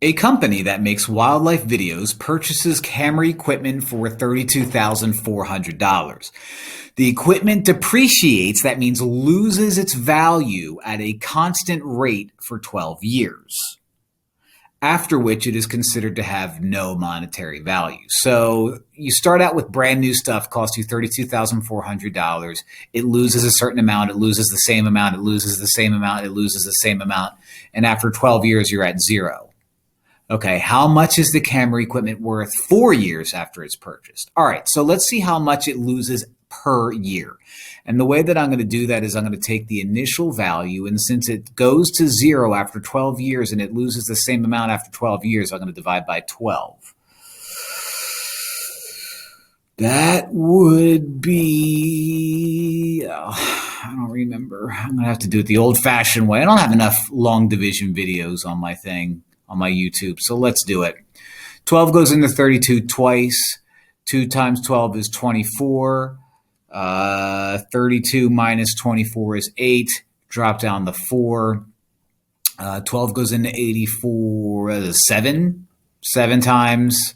A company that makes wildlife videos purchases camera equipment for $32,400. The equipment depreciates, that means loses its value at a constant rate for 12 years, after which it is considered to have no monetary value. So you start out with brand new stuff, costs you $32,400. It loses a certain amount, it loses the same amount, it loses the same amount, it loses the same amount, and after 12 years, you're at zero. Okay, how much is the camera equipment worth 4 years after it's purchased? All right, so let's see how much it loses per year. And the way that I'm going to do that is I'm going to take the initial value, and since it goes to zero after 12 years and it loses the same amount after 12 years, I'm going to divide by 12. That would be, I don't remember. I'm going to have to do it the old-fashioned way. I don't have enough long division videos on my thing, on my YouTube, so let's do it. 12 goes into 32 twice. 2 times 12 is 24. 32 minus 24 is 8. Drop down the 4. 12 goes into 84. 7. 7 times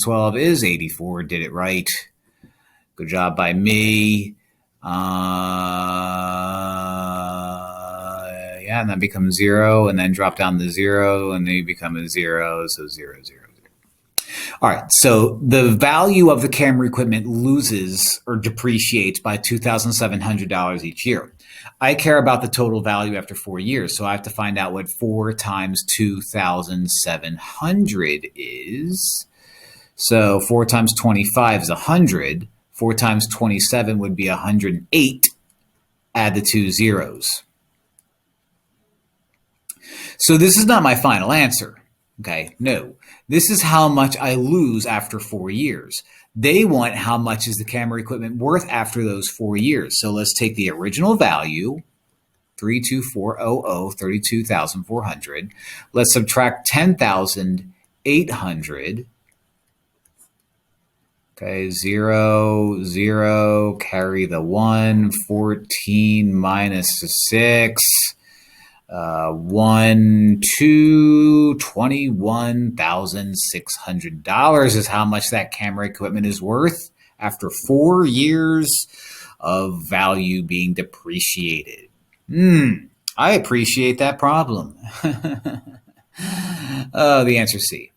12 is 84. Did it right. Good job by me. Yeah, and that becomes 0, and then drop down the 0, and then you become a 0, so 0, 0, 0. All right, so the value of the camera equipment loses or depreciates by $2,700 each year. I care about the total value after 4 years, so I have to find out what 4 times 2,700 is. So 4 times 25 is 100. 4 times 27 would be 108. Add the 2 zeros. So this is not my final answer. Okay, no. This is how much I lose after 4 years. They want how much is the camera equipment worth after those 4 years. So let's take the original value, 32400, 32,400. Let's subtract 10,800. Okay, 0, 0, carry the 1, 14 minus the 6. 21,600 is how much that camera equipment is worth after 4 years of value being depreciated. I appreciate that problem. Oh, the answer is C.